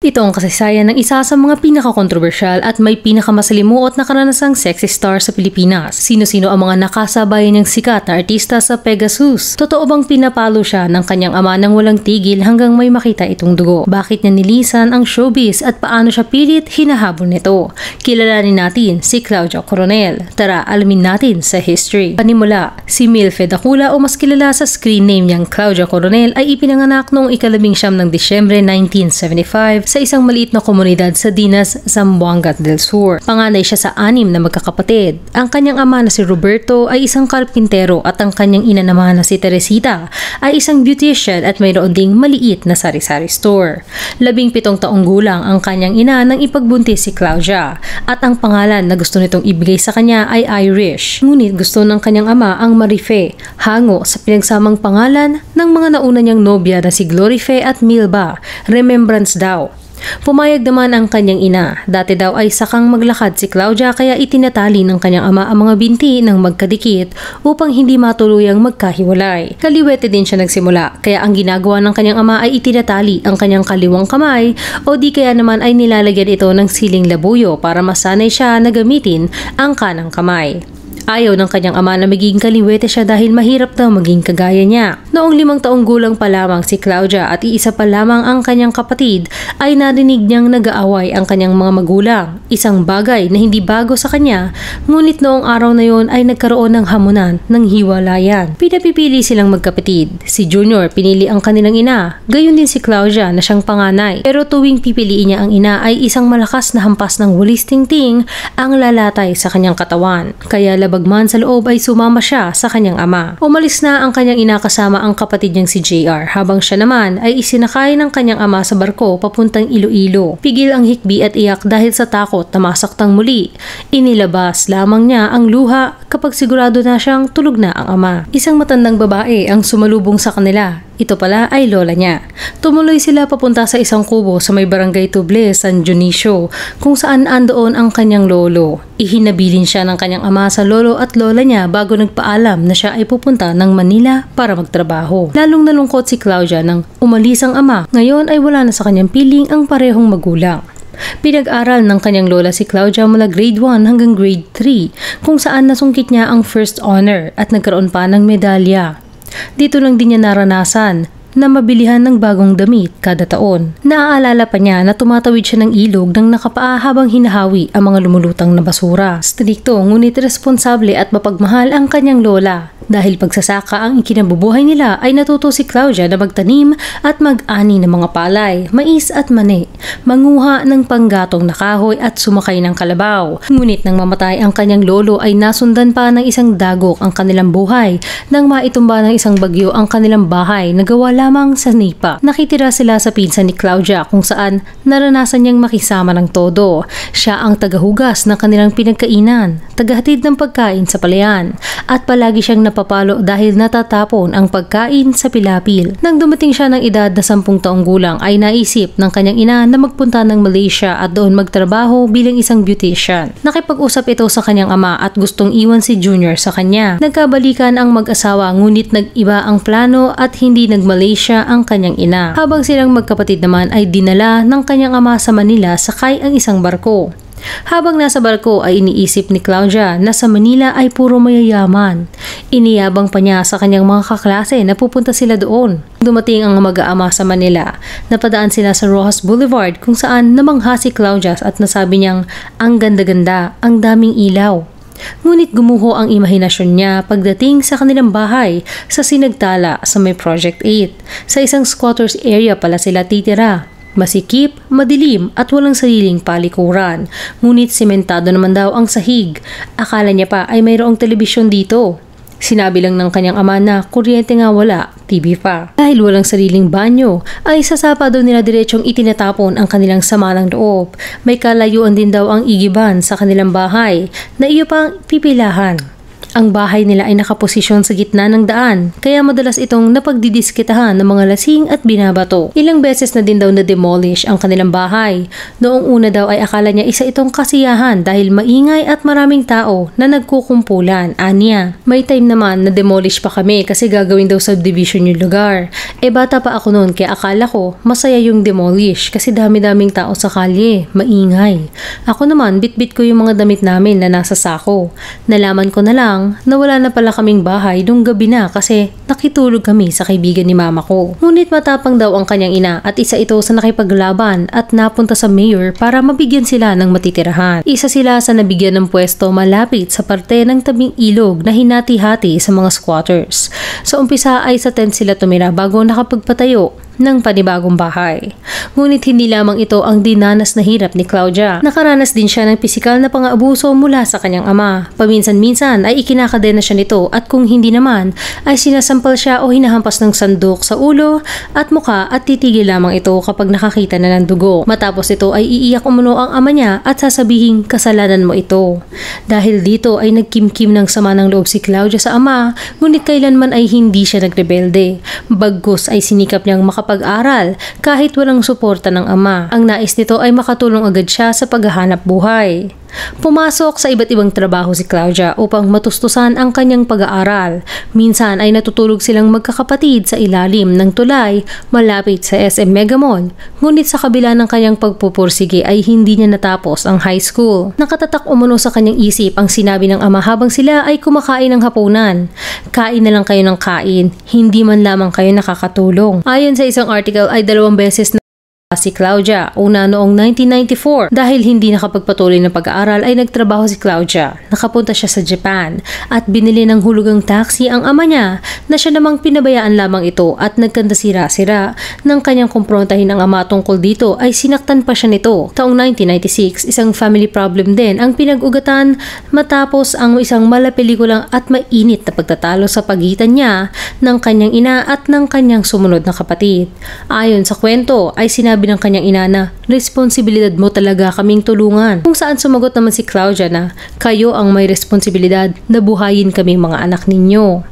Ito ang kasaysayan ng isa sa mga pinaka-kontrobersyal at may pinakamasalimuot na karanasang sexy star sa Pilipinas. Sino-sino ang mga nakasabayan niyang sikat na artista sa Pegasus? Totoo bang pinapalo siya ng kanyang ama nang walang tigil hanggang may makita itong dugo? Bakit niya nilisan ang showbiz at paano siya pilit hinahabol nito? Kilalanin natin si Claudia Coronel. Tara, alamin natin sa history. Panimula, si Milfe Dacula o mas kilala sa screen name niyang Claudia Coronel ay ipinanganak noong 19 ng Disyembre 1975 sa isang maliit na komunidad sa Dinas, Zamboanga del Sur. Panganay siya sa 6 na magkakapatid. Ang kanyang ama na si Roberto ay isang karpintero at ang kanyang ina naman na si Teresita ay isang beautician at mayroon ding maliit na sari-sari store. 17 taong gulang ang kanyang ina nang ipagbuntis si Claudia at ang pangalan na gusto nitong ibigay sa kanya ay Irish. Ngunit gusto ng kanyang ama ang Marife, hango sa pinagsamang pangalan ng mga nauna niyang nobya na si Glorife at Milba, remembrance daw. Pumayag naman ang kanyang ina. Dati daw ay sakang maglakad si Claudia kaya itinatali ng kanyang ama ang mga binti ng magkadikit upang hindi matuluyang magkahiwalay. Kaliwete din siya nagsimula kaya ang ginagawa ng kanyang ama ay itinatali ang kanyang kaliwang kamay o di kaya naman ay nilalagyan ito ng siling labuyo para masanay siya na gamitin ang kanang kamay. Ayaw ng kanyang ama na maging kaliwete siya dahil mahirap daw maging kagaya niya. Noong 5 taong gulang pa lamang si Claudia at iisa pa lamang ang kanyang kapatid ay narinig niyang nag-aaway ang kanyang mga magulang. Isang bagay na hindi bago sa kanya, ngunit noong araw na yon ay nagkaroon ng hamunan ng hiwalayan. Pinapipili silang magkapatid. Si Junior pinili ang kanilang ina, gayon din si Claudia na siyang panganay. Pero tuwing pipiliin niya ang ina ay isang malakas na hampas ng walis tingting ang lalatay sa kanyang katawan. Kaya bagman sa loob ay sumama siya sa kanyang ama. Umalis na ang kanyang ina kasama ang kapatid niyang si JR habang siya naman ay isinakay ng kanyang ama sa barko papuntang Iloilo. Pigil ang hikbi at iyak dahil sa takot na masaktang muli. Inilabas lamang niya ang luha kapag sigurado na siyang tulog na ang ama. Isang matandang babae ang sumalubong sa kanila. Ito pala ay lola niya. Tumuloy sila papunta sa isang kubo sa may barangay Tuble, San Dionisio, kung saan andoon ang kanyang lolo. Ihinabilin siya ng kanyang ama sa lolo at lola niya bago nagpaalam na siya ay pupunta ng Manila para magtrabaho. Lalong nalungkot si Claudia nang umalis ang ama. Ngayon ay wala na sa kanyang piling ang parehong magulang. Pinag-aral ng kanyang lola si Claudia mula grade 1 hanggang grade 3 kung saan nasungkit niya ang first honor at nagkaroon pa ng medalya. Dito lang din niya naranasan na mabilihan ng bagong damit kada taon. Naaalala pa niya na tumatawid siya ng ilog ng nakapaa habang hinahawi ang mga lumulutang na basura. Strikto ngunit responsable at mapagmahal ang kanyang lola. Dahil pagsasaka ang ikinabubuhay nila ay natuto si Claudia na magtanim at mag-ani ng mga palay, mais at mani, manguha ng panggatong na kahoy at sumakay ng kalabaw. Ngunit nang mamatay ang kanyang lolo ay nasundan pa ng isang dagok ang kanilang buhay nang maitumba ng isang bagyo ang kanilang bahay na gawa lamang sa nipa. Nakitira sila sa pinsan ni Claudia kung saan naranasan niyang makisama ng todo. Siya ang tagahugas ng kanilang pinagkainan, tagahatid ng pagkain sa palayan, at palagi siyang napapalo dahil natatapon ang pagkain sa pilapil. Nang dumating siya ng edad na 10 taong gulang ay naisip ng kanyang ina na magpunta ng Malaysia at doon magtrabaho bilang isang beautician. Nakipag-usap ito sa kanyang ama at gustong iwan si Junior sa kanya. Nagkabalikan ang mag-asawa ngunit nag-iba ang plano at hindi nag-Malaysia ang kanyang ina. Habang silang magkapatid naman ay dinala ng kanyang ama sa Manila sakay ang isang barko. Habang nasa barko ay iniisip ni Claudia na sa Manila ay puro mayayaman. Iniyabang pa niya sa kanyang mga kaklase na pupunta sila doon. Dumating ang mag-aama sa Manila. Napadaan sila sa Rojas Boulevard kung saan namangha si Claudia at nasabi niyang ang ganda-ganda, ang daming ilaw. Ngunit gumuho ang imahinasyon niya pagdating sa kanilang bahay sa Sinagtala sa may Project 8. Sa isang squatters area pala sila titira. Masikip, madilim at walang sariling palikuran. Ngunit sementado naman daw ang sahig. Akala niya pa ay mayroong telebisyon dito. Sinabi lang ng kanyang ama na kuryente nga wala, TV pa. Dahil walang sariling banyo, ay sa sapa daw nila diretsong itinatapon ang kanilang sama ng loob. May kalayuan din daw ang igiban sa kanilang bahay na iyo pang pipilahan. Ang bahay nila ay nakaposisyon sa gitna ng daan, kaya madalas itong napagdidiskitahan ng mga lasing at binabato. Ilang beses na din daw na-demolish ang kanilang bahay. Noong una daw ay akala niya isa itong kasiyahan dahil maingay at maraming tao na nagkukumpulan, anya. May time naman na demolish pa kami kasi gagawin daw subdivision yung lugar. Bata pa ako noon kaya akala ko masaya yung demolish kasi dami-daming tao sa kalye, maingay. Ako naman bitbit ko yung mga damit namin na nasa sako. Nalaman ko na lang na wala na pala kaming bahay nung gabi na kasi nakitulog kami sa kaibigan ni mama ko. Ngunit matapang daw ang kanyang ina at isa ito sa nakipaglaban at napunta sa mayor para mabigyan sila ng matitirahan. Isa sila sa nabigyan ng pwesto malapit sa parte ng tabing ilog na hinati-hati sa mga squatters. Sa umpisa ay sa tent sila tumira bago nakapagpatayo ng panibagong bahay. Ngunit hindi lamang ito ang dinanas na hirap ni Claudia. Nakaranas din siya ng pisikal na pang-aabuso mula sa kanyang ama. Paminsan-minsan ay ikinakadena siya nito at kung hindi naman ay sinasampal siya o hinahampas ng sandok sa ulo at muka at titigil lamang ito kapag nakakita na ng dugo. Matapos ito ay iiyak umuno ang ama niya at sasabihin kasalanan mo ito. Dahil dito ay nagkimkim ng sama ng loob si Claudia sa ama, ngunit kailanman ay hindi siya nagrebelde. Bagkus ay sinikap niyang makapag-aral kahit walang suporta ng ama. Ang nais nito ay makatulong agad siya sa paghahanap buhay. Pumasok sa iba't ibang trabaho si Claudia upang matustusan ang kanyang pag-aaral. Minsan ay natutulog silang magkakapatid sa ilalim ng tulay malapit sa SM Mega Mall. Ngunit sa kabila ng kanyang pagpupursige ay hindi niya natapos ang high school. Nakatatak umuno sa kanyang isip ang sinabi ng ama habang sila ay kumakain ng hapunan. Kain na lang kayo ng kain, hindi man lamang kayo nakakatulong. Ayon sa isang article ay 2 beses na si Claudia. Una noong 1994. Dahil hindi nakapagpatuloy ng pag-aaral ay nagtrabaho si Claudia. Nakapunta siya sa Japan at binili ng hulugang taxi ang ama niya na siya namang pinabayaan lamang ito at nagkanda sira-sira. Nang kanyang kumprontahin ang ama tungkol dito ay sinaktan pa siya nito. Taong 1996, isang family problem din ang pinag-ugatan matapos ang isang malapelikulang at mainit na pagtatalo sa pagitan niya ng kanyang ina at ng kanyang sumunod na kapatid. Ayon sa kwento ay sinabi ng kanyang ina na responsibilidad mo talaga kaming tulungan. Kung saan sumagot naman si Claudia na kayo ang may responsibilidad na buhayin kaming mga anak ninyo.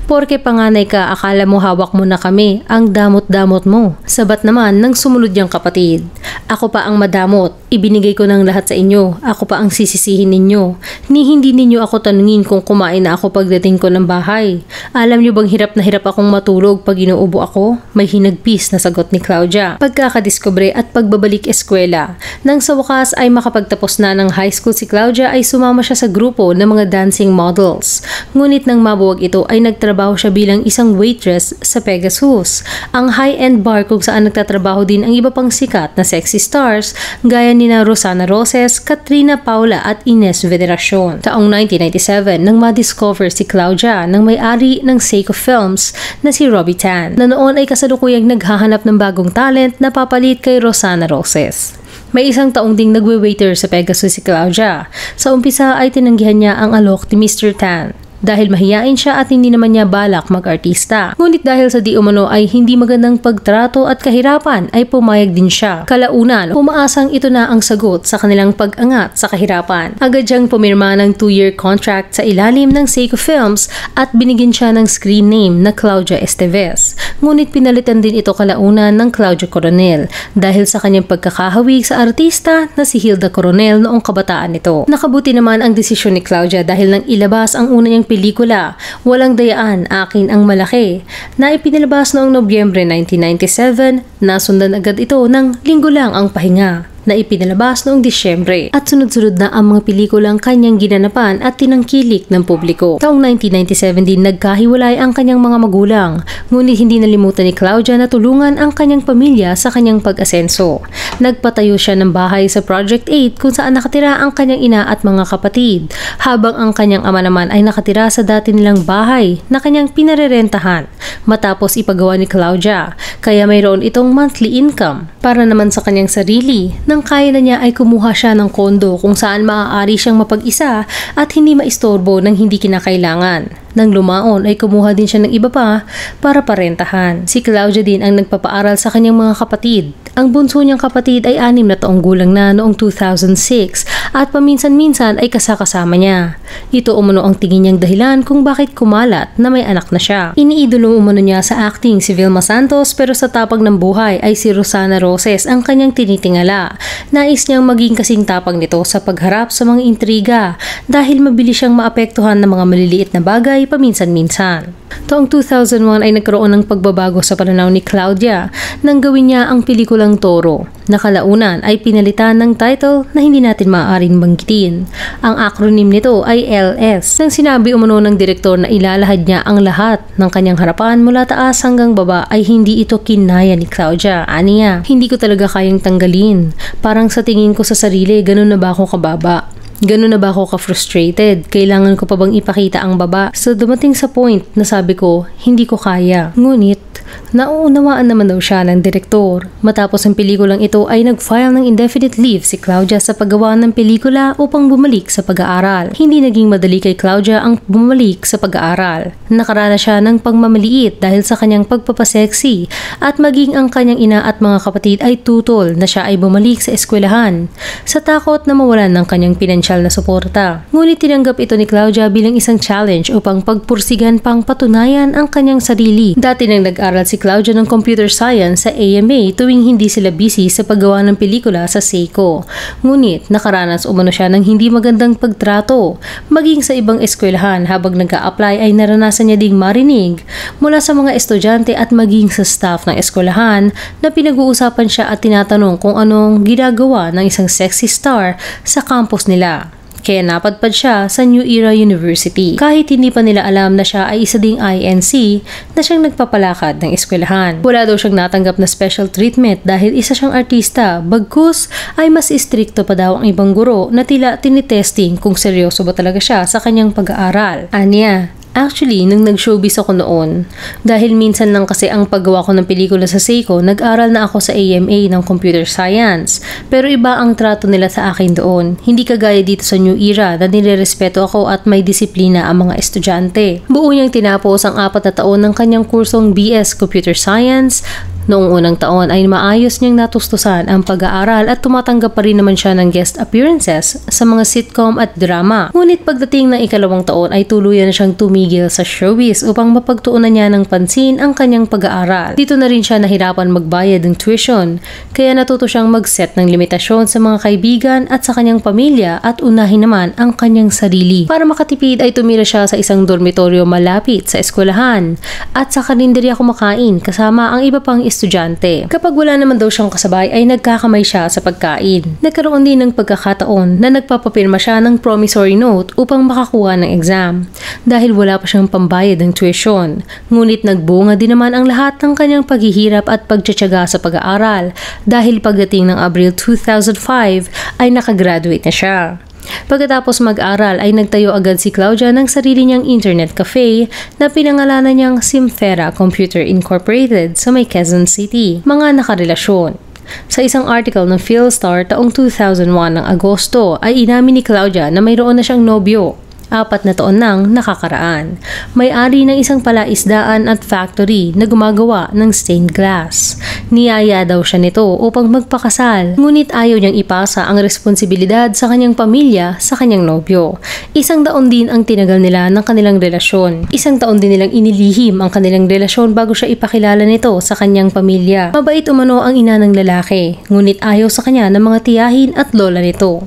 Porke panganay ka, akala mo hawak mo na kami, ang damot-damot mo. Sabat naman ng sumunod niyang kapatid. Ako pa ang madamot, ibinigay ko ng lahat sa inyo, ako pa ang sisisihin ninyo. Hindi ninyo ako tanungin kung kumain na ako pagdating ko ng bahay. Alam niyo bang hirap na hirap akong matulog pag inuubo ako? May hinagpis na sagot ni Claudia. Pagkakadiskubre at pagbabalik eskwela. Nang sa wakas ay makapagtapos na ng high school si Claudia ay sumama siya sa grupo ng mga dancing models. Ngunit nang mabuwag ito ay nagtrabaho siya bilang isang waitress sa Pegasus, ang high-end bar kung saan nagtatrabaho din ang iba pang sikat na sexy stars gaya nina Rosana Roses, Katrina Paula at Ines Veneracion. Taong 1997 nang ma-discover si Claudia ng may-ari ng Seiko Films na si Robbie Tan, na noon ay kasalukuyang naghahanap ng bagong talent na papalit kay Rosana Roses. May isang taong ding nagwe-waiter sa Pegasus si Claudia. Sa umpisa ay tinanggihan niya ang alok ni Mr. Tan dahil mahiyain siya at hindi naman niya balak mag-artista. Ngunit dahil sa di umano ay hindi magandang pagtrato at kahirapan ay pumayag din siya. Kalaunan, umaasang ito na ang sagot sa kanilang pag-angat sa kahirapan. Agad siyang pumirma ng 2-year contract sa ilalim ng Seiko Films at binigyan siya ng screen name na Claudia Esteves. Ngunit pinalitan din ito kalaunan ng Claudia Coronel dahil sa kanyang pagkakahawig sa artista na si Hilda Coronel noong kabataan nito. Nakabuti naman ang desisyon ni Claudia dahil nang ilabas ang una niyang pelikula, Walang Dayaan, Akin ang Malaki, na ipinalabas noong Nobyembre 1997, nasundan agad ito ng Linggo Lang ang Pahinga, na ipinalabas noong Disyembre, at sunod-sunod na ang mga pelikulang kanyang ginanapan at tinangkilik ng publiko. Taong 1997 din nagkahiwalay ang kanyang mga magulang, ngunit hindi nalimutan ni Claudia na tulungan ang kanyang pamilya sa kanyang pag-asenso. Nagpatayo siya ng bahay sa Project 8 kung saan nakatira ang kanyang ina at mga kapatid, habang ang kanyang ama naman ay nakatira sa dati nilang bahay na kanyang pinarerentahan matapos ipagawa ni Claudia, kaya mayroon itong monthly income para naman sa kanyang sarili. Nang kaya na niya ay kumuha siya ng kondo kung saan maaari siyang mapag-isa at hindi maistorbo ng hindi kinakailangan. Nang lumaon ay kumuha din siya ng iba pa para parentahan. Si Claudia din ang nagpapaaral sa kanyang mga kapatid. Ang bunso niyang kapatid ay 6 na taong gulang na noong 2006 at paminsan-minsan ay kasakasama niya. Ito umano ang tingin niyang dahilan kung bakit kumalat na may anak na siya. Iniidolo umano niya sa acting si Vilma Santos pero sa tapag ng buhay ay si Rosana Roses ang kanyang tinitingala. Nais niyang maging kasing tapang nito sa pagharap sa mga intriga dahil mabilis siyang maapektuhan ng mga maliliit na bagay paminsan-minsan. Taong 2001 ay nagkaroon ng pagbabago sa pananaw ni Claudia nang gawin niya ang pelikulang Toro. Nakalaunan ay pinalitan ng title na hindi natin maaaring banggitin. Ang acronym nito ay LS. Nang sinabi umano ng direktor na ilalahad niya ang lahat ng kanyang harapan mula taas hanggang baba ay hindi ito kinaya ni Claudia. Aniya, hindi ko talaga kayang tanggalin. Parang sa tingin ko sa sarili, ganun na ba ako kababa? Ganun na ba ako ka-frustrated? Kailangan ko pa bang ipakita ang baba? So dumating sa point na sabi ko, hindi ko kaya. Ngunit, nauunawaan naman daw siya ng direktor. Matapos ang pelikulang ito ay nag-file ng indefinite leave si Claudia sa paggawa ng pelikula upang bumalik sa pag-aaral. Hindi naging madali kay Claudia ang bumalik sa pag-aaral. Nakaranas siya ng pagmamaliit dahil sa kanyang pagpapaseksi at maging ang kanyang ina at mga kapatid ay tutol na siya ay bumalik sa eskwelahan sa takot na mawalan ng kanyang pinansyal na suporta. Ngunit tinanggap ito ni Claudia bilang isang challenge upang pagpursigan pang patunayan ang kanyang sarili. Dati nang nag-aral si Claudia ng computer science sa AMA tuwing hindi sila busy sa paggawa ng pelikula sa Seiko. Ngunit nakaranas umano siya ng hindi magandang pagtrato. Maging sa ibang eskwelahan habang nag-a-apply ay naranasan niya ding marinig mula sa mga estudyante at maging sa staff ng eskwelahan na pinag-uusapan siya at tinatanong kung anong ginagawa ng isang sexy star sa campus nila. Kaya napadpad siya sa New Era University. Kahit hindi pa nila alam na siya ay isa ding INC na siyang nagpapalakad ng eskwelahan. Wala daw siyang natanggap na special treatment dahil isa siyang artista. Bagkus ay mas istrikto pa daw ang ibang guro na tila tinitesting kung seryoso ba talaga siya sa kanyang pag-aaral. Anya, actually, nung nag-showbiz ako noon, dahil minsan lang kasi ang paggawa ko ng pelikula sa Seiko, nag-aral na ako sa AMA ng Computer Science. Pero iba ang trato nila sa akin doon. Hindi kagaya dito sa New Era na nilerespeto ako at may disiplina ang mga estudyante. Buo niyang tinapos ang 4 na taon ng kanyang kursong BS Computer Science. Noong unang taon ay maayos niyang natustusan ang pag-aaral at tumatanggap pa rin naman siya ng guest appearances sa mga sitcom at drama. Ngunit pagdating ng 2nd taon ay tuluyan na siyang tumigil sa showbiz upang mapagtuunan niya ng pansin ang kanyang pag-aaral. Dito na rin siya nahirapan magbayad ng tuition, kaya natuto siyang mag-set ng limitasyon sa mga kaibigan at sa kanyang pamilya at unahin naman ang kanyang sarili. Para makatipid ay tumira siya sa isang dormitoryo malapit sa eskwelahan at sa karinderya kumakain kasama ang iba pang estudyante. Kapag wala naman daw siyang kasabay ay nagkakamay siya sa pagkain. Nagkaroon din ng pagkakataon na nagpapapirma siya ng promissory note upang makakuha ng exam dahil wala pa siyang pambayad ng tuition. Ngunit nagbunga din naman ang lahat ng kanyang paghihirap at pagtsatsaga sa pag-aaral dahil pagdating ng Abril 2005 ay nakagraduate na siya. Pagkatapos mag-aral ay nagtayo agad si Claudia ng sarili niyang internet cafe na pinangalanan niyang Simfera Computer Incorporated sa may Quezon City. Mga nakarelasyon. Sa isang article ng PhilStar taong 2001 ng Agosto ay inamin ni Claudia na mayroon na siyang nobyo. 4 na taon nang nakakaraan. May-ari ng isang palaisdaan at factory na gumagawa ng stained glass. Niyaya daw siya nito upang magpakasal, ngunit ayaw niyang ipasa ang responsibilidad sa kanyang pamilya sa kanyang nobyo. 1 taon din ang tinagal nila ng kanilang relasyon. 1 taon din nilang inilihim ang kanilang relasyon bago siya ipakilala nito sa kanyang pamilya. Mabait umano ang ina ng lalaki, ngunit ayaw sa kanya ng mga tiyahin at lola nito.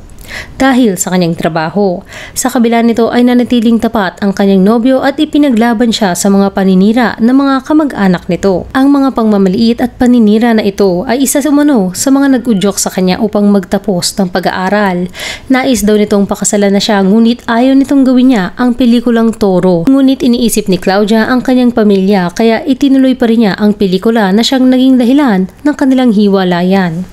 Dahil sa kanyang trabaho. Sa kabila nito ay nanatiling tapat ang kanyang nobyo at ipinaglaban siya sa mga paninira ng mga kamag-anak nito. Ang mga pangmamaliit at paninira na ito ay isa umano sa mga nag-udyok sa kanya upang magtapos ng pag-aaral. Nais daw nitong pakasalan na siya ngunit ayaw nitong gawin niya ang pelikulang Toro. Ngunit iniisip ni Claudia ang kanyang pamilya kaya itinuloy pa rin niya ang pelikula na siyang naging dahilan ng kanilang hiwalayan.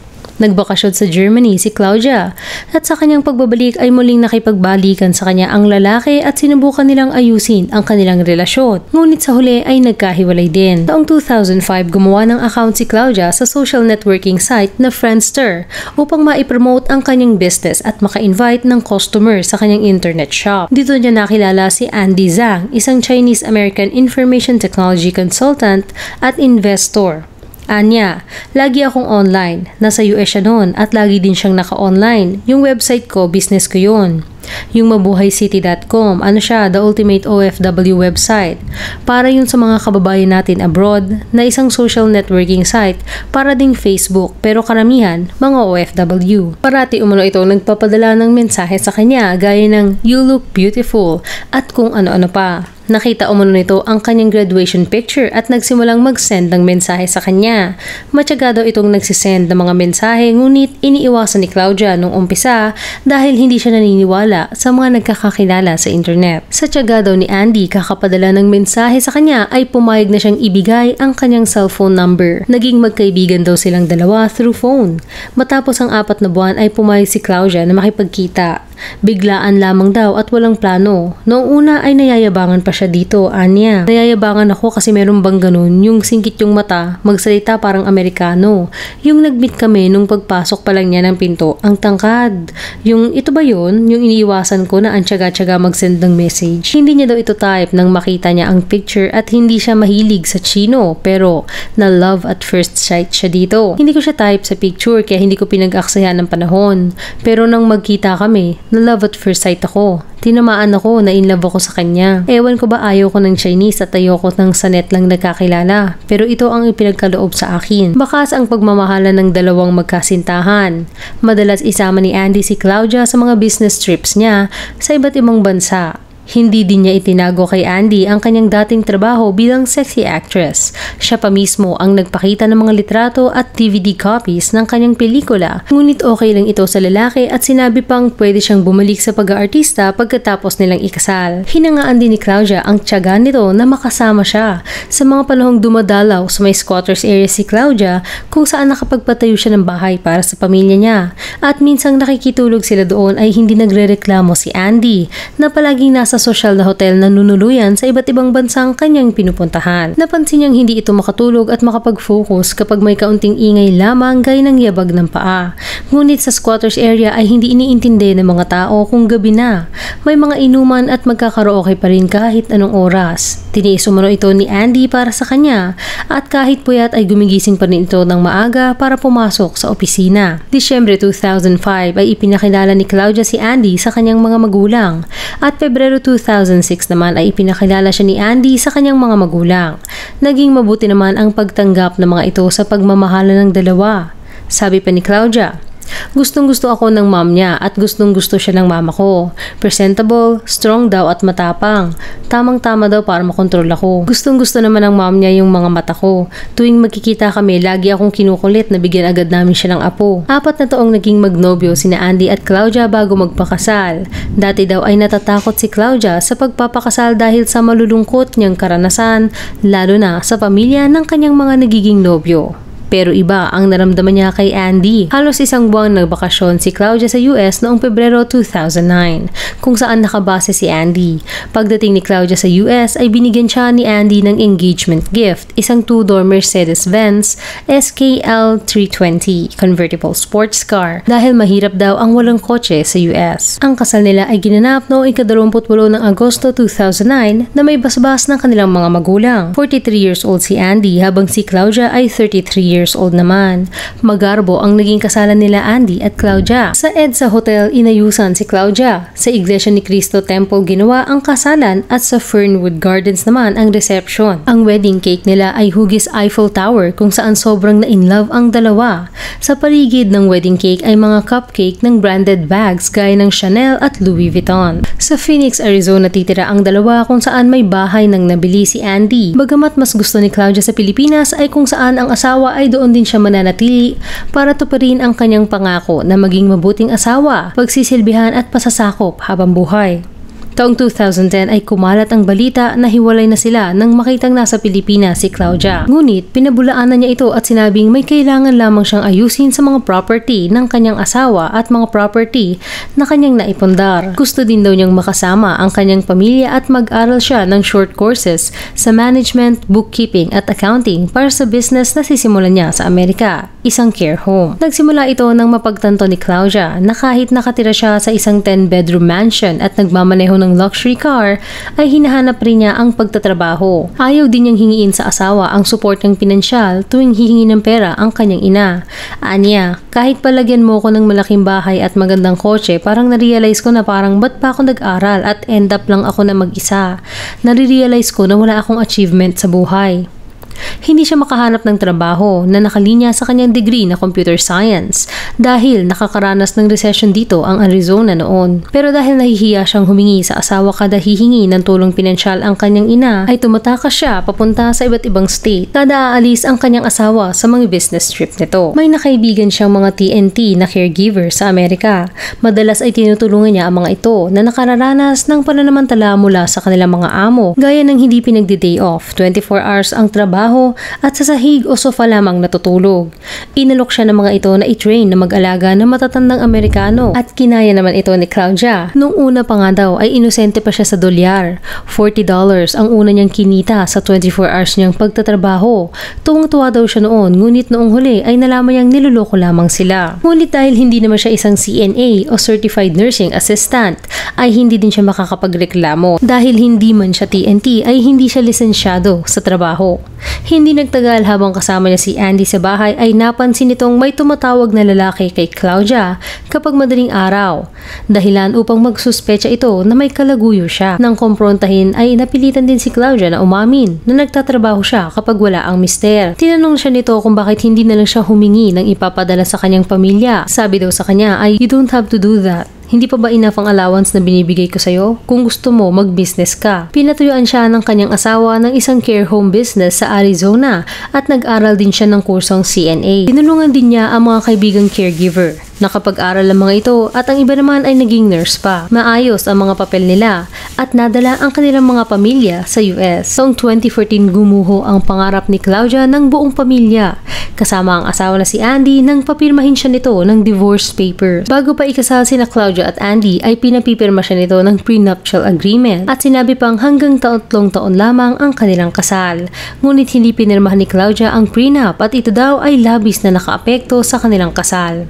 Nagbakasyon sa Germany si Claudia at sa kanyang pagbabalik ay muling nakipagbalikan sa kanya ang lalaki at sinubukan nilang ayusin ang kanilang relasyon. Ngunit sa huli ay nagkahiwalay din. Taong 2005 gumawa ng account si Claudia sa social networking site na Friendster upang maipromote ang kanyang business at maka-invite ng customer sa kanyang internet shop. Dito niya nakilala si Andy Zhang, isang Chinese-American information technology consultant at investor. Anya, lagi akong online. Nasa US siya noon at lagi din siyang naka-online. Yung website ko, business ko yun. Yung mabuhaycity.com, siya, the ultimate OFW website. Para yun sa mga kababayan natin abroad na isang social networking site para ding Facebook pero karamihan mga OFW. Parati umano ito nagpapadala ng mensahe sa kanya gaya ng "You look beautiful" at kung ano-ano pa. Nakita umano nito ang kanyang graduation picture at nagsimulang mag-send ng mensahe sa kanya. Matyaga daw itong nagsisend ng mga mensahe ngunit iniiwasan ni Claudia nung umpisa dahil hindi siya naniniwala sa mga nagkakakilala sa internet. Sa tiyaga daw ni Andy kakapadala ng mensahe sa kanya ay pumayag na siyang ibigay ang kanyang cellphone number. Naging magkaibigan daw silang dalawa through phone. Matapos ang 4 na buwan ay pumayag si Claudia na makipagkita. Biglaan lamang daw at walang plano. Noong una ay nayayabangan pa siya dito, Anya. Nayayabangan ako kasi meron bang ganun, yung singkit yung mata, magsalita parang Amerikano. Yung nag-meet kami nung pagpasok pa lang niya ng pinto, ang tangkad. Yung ito ba yun? Yung iniiwasan ko na ang tiyaga-tiyaga mag-send ng message. Hindi niya daw ito type nang makita niya ang picture at hindi siya mahilig sa Chino pero na love at first sight siya dito. Hindi ko siya type sa picture kaya hindi ko pinag-aksayan ng panahon. Pero nang magkita kami, na love at first sight ako. Tinamaan ako, na in love ako sa kanya. Ewan ko ba ayaw ko ng Chinese at ayoko ng sa net lang nagkakilala. Pero ito ang ipinagkaloob sa akin. Bakas ang pagmamahalan ng dalawang magkasintahan. Madalas isama ni Andy si Claudia sa mga business trips niya sa iba't ibang bansa. Hindi din niya itinago kay Andy ang kanyang dating trabaho bilang sexy actress. Siya pa mismo ang nagpakita ng mga litrato at DVD copies ng kanyang pelikula. Ngunit okay lang ito sa lalaki at sinabi pang pwede siyang bumalik sa pag-aartista pagkatapos nilang ikasal. Hinangaan din ni Claudia ang tiyaga nito na makasama siya. Sa mga panahong dumadalaw sa may squatters area si Claudia kung saan nakapagpatayo siya ng bahay para sa pamilya niya. At minsang nakikitulog sila doon ay hindi nagrereklamo si Andy na palaging nasa social na hotel na nunuluyan sa iba't ibang bansang kanyang pinupuntahan. Napansin niyang hindi ito makatulog at makapag-focus kapag may kaunting ingay lamang gaya ng yabag ng paa. Ngunit sa squatters area ay hindi iniintindi ng mga tao kung gabi na. May mga inuman at magkakaraoke pa rin kahit anong oras. Tiniis umano ito ni Andy para sa kanya at kahit puyat ay gumigising pa rin ito ng maaga para pumasok sa opisina. Disyembre 2005 ay ipinakilala ni Claudia si Andy sa kanyang mga magulang at Pebrero 2006 naman ay ipinakilala siya ni Andy sa kanyang mga magulang. Naging mabuti naman ang pagtanggap ng mga ito sa pagmamahalan ng dalawa. Sabi pa ni Claudia, "Gustong-gusto ako ng mom niya at gustong-gusto siya ng mama ko. Presentable, strong daw at matapang. Tamang-tama daw para makontrol ako. Gustong-gusto naman ng mom niya yung mga mata ko. Tuwing magkikita kami, lagi akong kinukulit na bigyan agad namin siya ng apo." 4 na taong naging magnobyo sina Andy at Claudia bago magpakasal. Dati daw ay natatakot si Claudia sa pagpapakasal dahil sa malulungkot niyang karanasan, lalo na sa pamilya ng kanyang mga nagiging nobyo. Pero iba ang naramdaman niya kay Andy. Halos 1 buwang nagbakasyon si Claudia sa US noong Pebrero 2009, kung saan nakabase si Andy. Pagdating ni Claudia sa US ay binigyan siya ni Andy ng engagement gift, isang 2-door Mercedes-Benz SKL 320 convertible sports car dahil mahirap daw ang walang kotse sa US. Ang kasal nila ay ginanap noong 28 ng Agosto 2009 na may basbas ng kanilang mga magulang. 43 years old si Andy habang si Claudia ay 33 years old naman. Magarbo ang naging kasalan nila Andy at Claudia. Sa EDSA Hotel, inayusan si Claudia. Sa Iglesia ni Cristo Temple ginawa ang kasalan at sa Fernwood Gardens naman ang reception. Ang wedding cake nila ay hugis Eiffel Tower kung saan sobrang na-inlove ang dalawa. Sa paligid ng wedding cake ay mga cupcake ng branded bags gaya ng Chanel at Louis Vuitton. Sa Phoenix, Arizona titira ang dalawa kung saan may bahay ng nabili si Andy. Bagamat mas gusto ni Claudia sa Pilipinas ay kung saan ang asawa ay doon din siya mananatili para tuparin ang kanyang pangako na maging mabuting asawa, pagsisilbihan at pasasakop habang buhay. Taong 2010 ay kumalat ang balita na hiwalay na sila nang makitang nasa Pilipinas si Claudia. Ngunit pinabulaanan niya ito at sinabing may kailangan lamang siyang ayusin sa mga property ng kanyang asawa at mga property na kanyang naipundar. Gusto din daw niyang makasama ang kanyang pamilya at mag-aral siya ng short courses sa management, bookkeeping at accounting para sa business na sisimulan niya sa Amerika, isang care home. Nagsimula ito nang mapagtanto ni Claudia na kahit nakatira siya sa isang 10-bedroom mansion at nagmamaneho ng luxury car, ay hinahanap rin niya ang pagtatrabaho. Ayaw din niyang hingiin sa asawa ang support ng pinansyal tuwing hihingi ng pera ang kanyang ina. Anya, kahit palagyan mo ko ng malaking bahay at magandang kotse, parang narealize ko na parang ba't pa ako nag-aral at end up lang ako na mag-isa. Nare-realize ko na wala akong achievement sa buhay. Hindi siya makahanap ng trabaho na nakalinya sa kanyang degree na computer science dahil nakakaranas ng recession dito ang Arizona noon. Pero dahil nahihiya siyang humingi sa asawa kada hihingi ng tulong pinansyal ang kanyang ina, ay tumatakas siya papunta sa iba't ibang state kada aalis ang kanyang asawa sa mga business trip nito. May nakaibigan siyang mga TNT na caregiver sa Amerika. Madalas ay tinutulungan niya ang mga ito na nakararanas ng pananamantala mula sa kanilang mga amo, gaya ng hindi pinagdi-day off, 24 hours ang trabaho at sa sahig o sofa lamang natutulog. Inalok siya ng mga ito na i-train na mag-alaga ng matatandang Amerikano at kinaya naman ito ni Claudia. Nung una pa nga daw ay inosente pa siya sa dolyar. $40 ang una niyang kinita sa 24 hours niyang pagtatrabaho. Tuwang-tuwa daw siya noon, ngunit noong huli ay nalaman niyang niloloko lamang sila. Ngunit dahil hindi naman siya isang CNA o Certified Nursing Assistant, ay hindi din siya makakapagreklamo. Dahil hindi man siya TNT ay hindi siya lisensyado sa trabaho. Hindi nagtagal habang kasama niya si Andy sa bahay ay napansin nitong may tumatawag na lalaki kay Claudia kapag madaling araw. Dahilan upang magsuspecha ito na may kalaguyo siya. Nang komprontahin ay napilitan din si Claudia na umamin na nagtatrabaho siya kapag wala ang mister. Tinanong siya nito kung bakit hindi na lang siya humingi ng ipapadala sa kanyang pamilya. Sabi daw sa kanya ay, "You don't have to do that. Hindi pa ba enough ang allowance na binibigay ko sa'yo? Kung gusto mo, mag-business ka." Pinatuyuan siya ng kanyang asawa ng isang care home business sa Arizona at nag-aral din siya ng kursong CNA. Tinulungan din niya ang mga kaibigang caregiver. Nakapag-aral ang mga ito at ang iba naman ay naging nurse pa. Maayos ang mga papel nila at nadala ang kanilang mga pamilya sa US. Taong 2014 gumuho ang pangarap ni Claudia ng buong pamilya. Kasama ang asawa na si Andy nang papirmahin siya nito ng divorce papers. Bago pa ikasal sina Claudia at Andy ay pinapipirma siya nito ng prenuptial agreement at sinabi pang hanggang 3 taon lamang ang kanilang kasal. Ngunit hindi pinirmahan ni Claudia ang prenup at ito daw ay labis na nakaapekto sa kanilang kasal.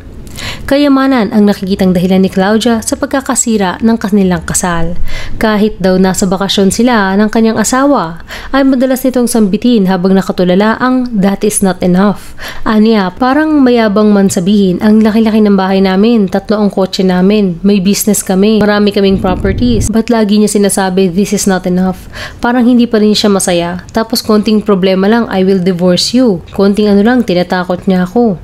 Kayamanan ang nakikitang dahilan ni Claudia sa pagkakasira ng kanilang kasal. Kahit daw nasa bakasyon sila ng kanyang asawa, ay madalas nitong sambitin habang nakatulala ang "that is not enough." Aniya, parang mayabang man sabihin, "Ang laki-laki ng bahay namin, 3 ang kotse namin, may business kami, marami kaming properties." Ba't lagi niya sinasabi, "This is not enough"? Parang hindi pa rin siya masaya. Tapos konting problema lang, "I will divorce you." Konting ano lang, tinatakot niya ako.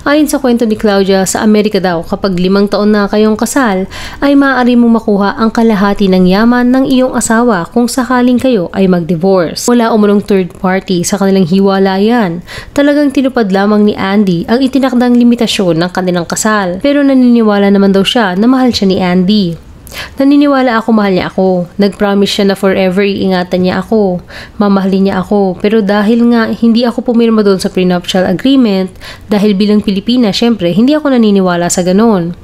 Ayon sa kwento ni Claudia, sa Amerika daw kapag 5 taon na kayong kasal ay maaari mong makuha ang kalahati ng yaman ng iyong asawa kung sakaling kayo ay mag-divorce. Wala umunong third party sa kanilang hiwalayan. Talagang tinupad lamang ni Andy ang itinakdang limitasyon ng kanilang kasal. Pero naniniwala naman daw siya na mahal siya ni Andy. Naniniwala ako mahal niya ako. Nag-promise siya na forever iingatan niya ako. Mamahalin niya ako. Pero dahil nga hindi ako pumirma doon sa prenuptial agreement, dahil bilang Pilipina, syempre, hindi ako naniniwala sa ganon.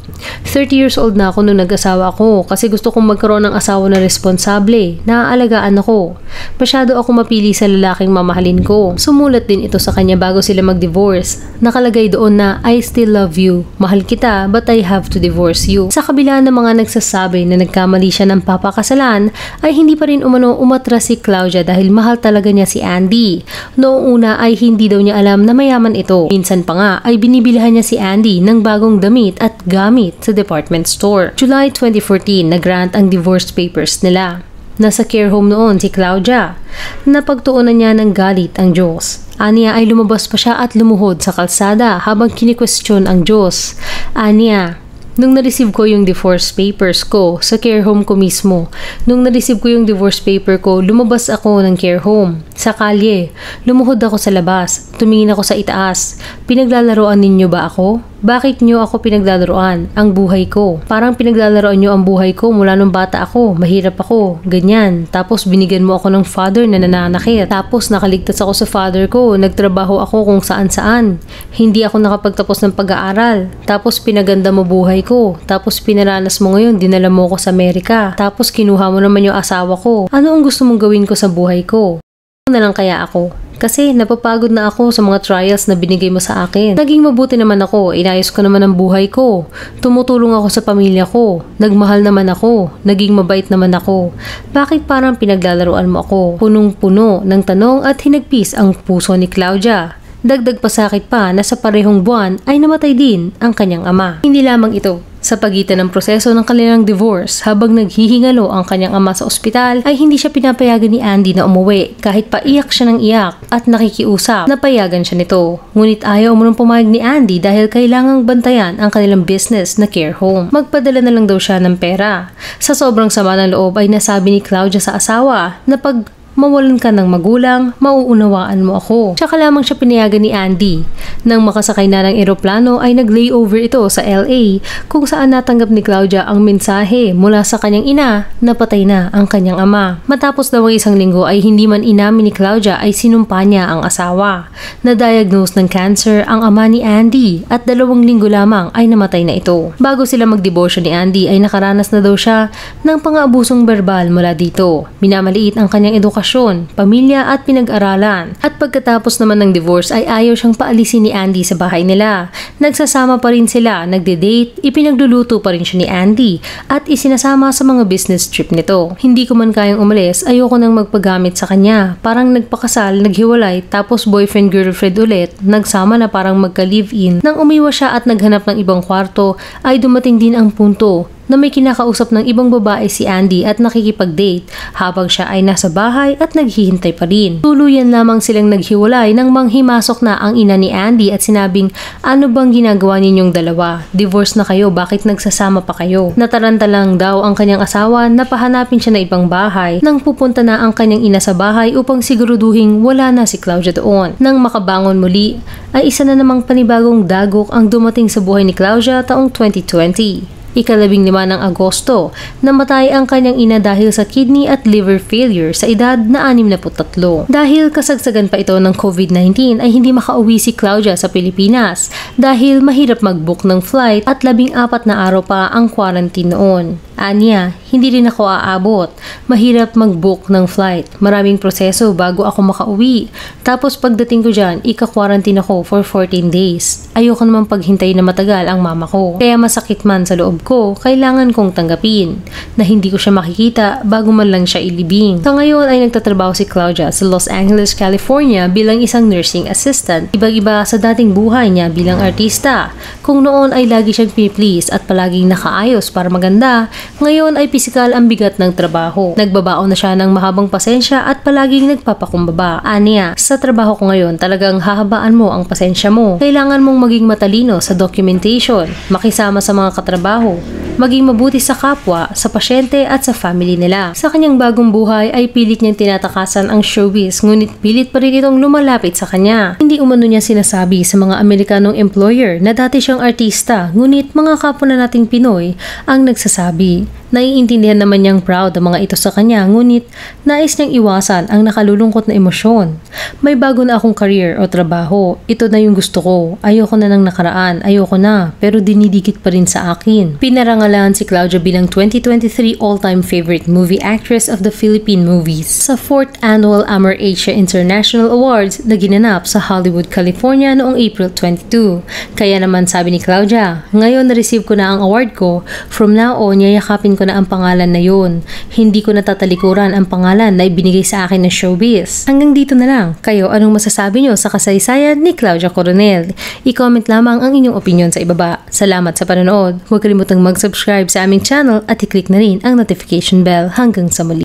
30 years old na ako nung nag-asawa ako kasi gusto kong magkaroon ng asawa na responsable, naaalagaan ako. Masyado ako mapili sa lalaking mamahalin ko. Sumulat din ito sa kanya bago sila mag-divorce. Nakalagay doon na, "I still love you. Mahal kita, but I have to divorce you." Sa kabila ng mga nagsasabi na nagkamali siya ng papakasalan, ay hindi pa rin umano umatras si Claudia dahil mahal talaga niya si Andy. Noong una ay hindi daw niya alam na mayaman ito. Minsan pa nga ay binibilihan niya si Andy ng bagong damit at gamit sa department store. July 2014, nag-grant ang divorce papers nila. Nasa care home noon si Claudia. Napagtuunan niya ng galit ang Diyos. Aniya ay lumabas pa siya at lumuhod sa kalsada habang kini-question ang Diyos. Aniya, nung na-receive ko yung divorce papers ko sa care home ko mismo. Nung na-receive ko yung divorce paper ko, lumabas ako ng care home. Sa kalye, lumuhod ako sa labas. tumingin ako sa itaas. Pinaglalaroan ninyo ba ako? Bakit nyo ako pinaglalaroan? Ang buhay ko. Parang pinaglalaroan nyo ang buhay ko mula nung bata ako. Mahirap ako. Ganyan. Tapos binigyan mo ako ng father na nananakit. Tapos nakaligtas ako sa father ko. Nagtrabaho ako kung saan-saan. Hindi ako nakapagtapos ng pag-aaral. Tapos pinaganda mo buhay ko. Tapos pinaranas mo ngayon. Dinala mo ako sa Amerika. Tapos kinuha mo naman yung asawa ko. Ano ang gusto mong gawin ko sa buhay ko? Ano na lang kaya ako? Kasi napapagod na ako sa mga trials na binigay mo sa akin. Naging mabuti naman ako, inayos ko naman ang buhay ko. Tumutulong ako sa pamilya ko. Nagmahal naman ako. Naging mabait naman ako. Bakit parang pinaglalaroan mo ako? Punong-puno ng tanong at hinagpis ang puso ni Claudia. Dagdag pasakit pa na sa parehong buwan ay namatay din ang kanyang ama. Hindi lamang ito. Sa pagitan ng proseso ng kanilang divorce, habang naghihingalo ang kanyang ama sa ospital, ay hindi siya pinapayagan ni Andy na umuwi kahit paiyak siya ng iyak at nakikiusap na payagan siya nito. Ngunit ayaw mo nang pumayag ni Andy dahil kailangang bantayan ang kanilang business na care home. Magpadala na lang daw siya ng pera. Sa sobrang sama ng loob ay nasabi ni Claudia sa asawa na pag mawalan ka ng magulang, mauunawaan mo ako. Tsaka lamang siya pinayagan ni Andy. Nang makasakay na ng eroplano ay nag-layover ito sa LA kung saan natanggap ni Claudia ang mensahe mula sa kanyang ina na patay na ang kanyang ama. Matapos daw ang isang linggo ay hindi man inamin ni Claudia ay sinumpa niya ang asawa. Na-diagnose ng cancer ang ama ni Andy at 2 linggo lamang ay namatay na ito. Bago sila magdiborsyo ni Andy ay nakaranas na daw siya ng pang-aabusong verbal mula dito. Minamaliit ang kanyang edukasyon, pamilya at pinag-aralan. At pagkatapos naman ng divorce ay ayaw siyang paalisin ni Andy sa bahay nila. Nagsasama pa rin sila, nagde-date, ipinagluluto pa rin siya ni Andy at isinasama sa mga business trip nito. Hindi ko man kayang umalis, ayoko nang magpagamit sa kanya. Parang nagpakasal, naghiwalay, tapos boyfriend-girlfriend ulit, nagsama na parang magka-live-in. Nang umiwas siya at naghanap ng ibang kwarto, ay dumating din ang punto na may kinakausap ng ibang babae si Andy at nakikipag-date habang siya ay nasa bahay at naghihintay pa rin. Tuluyan lamang silang naghiwalay nang manghimasok na ang ina ni Andy at sinabing, ano bang ginagawa ninyong dalawa? Divorce na kayo, bakit nagsasama pa kayo? Nataranta lang daw ang kanyang asawa na pahanapin siya na ibang bahay nang pupunta na ang kanyang ina sa bahay upang siguruduhing wala na si Claudia doon. Nang makabangon muli, ay isa na namang panibagong dagok ang dumating sa buhay ni Claudia taong 2020. Ika-15 ng Agosto, namatay ang kanyang ina dahil sa kidney at liver failure sa edad na 63. Dahil kasagsagan pa ito ng COVID-19 ay hindi makauwi si Claudia sa Pilipinas dahil mahirap mag-book ng flight at 14 na araw pa ang quarantine noon. Anya, hindi rin ako aabot. Mahirap mag-book ng flight. Maraming proseso bago ako makauwi. Tapos pagdating ko dyan, ika-quarantine ako for 14 days. Ayoko naman paghintay na matagal ang mama ko. Kaya masakit man sa loob ko, kailangan kong tanggapin na hindi ko siya makikita bago man lang siya ilibing. Sa ngayon ay nagtatrabaho si Claudia sa Los Angeles, California bilang isang nursing assistant. Ibang-iba sa dating buhay niya bilang artista. Kung noon ay lagi siyang piniplease at palaging nakaayos para maganda, ngayon ay pisikal ang bigat ng trabaho. Nagbabaon na siya ng mahabang pasensya at palaging nagpapakumbaba. Anya, sa trabaho ko ngayon talagang hahabaan mo ang pasensya mo. Kailangan mong maging matalino sa documentation, makisama sa mga katrabaho, maging mabuti sa kapwa, sa pasyente at sa family nila. Sa kanyang bagong buhay ay pilit niyang tinatakasan ang showbiz, ngunit pilit pa rin itong lumalapit sa kanya. Hindi umano niya sinasabi sa mga Amerikanong employer na dati siyang artista, ngunit mga kapwa na nating Pinoy ang nagsasabi. Naiintindihan naman niyang proud ang mga ito sa kanya, ngunit nais niyang iwasan ang nakalulungkot na emosyon. May bago na akong career o trabaho. Ito na yung gusto ko. Ayoko na ng nakaraan. Ayoko na. Pero dinidikit pa rin sa akin. Pinarangalan si Claudia bilang 2023 all-time favorite movie actress of the Philippine movies sa 4th Annual Amor Asia International Awards na ginanap sa Hollywood, California noong April 22. Kaya naman sabi ni Claudia, ngayon na-receive ko na ang award ko. From now on, yayakapin ko na ang pangalan na yun. Hindi ko natatalikuran ang pangalan na ibinigay sa akin ng showbiz. Hanggang dito na lang. Kayo, anong masasabi nyo sa kasaysayan ni Claudia Coronel? I-comment lamang ang inyong opinion sa ibaba. Salamat sa panonood. Huwag kalimutang mag-subscribe sa aming channel at i-click na rin ang notification bell. Hanggang sa muli.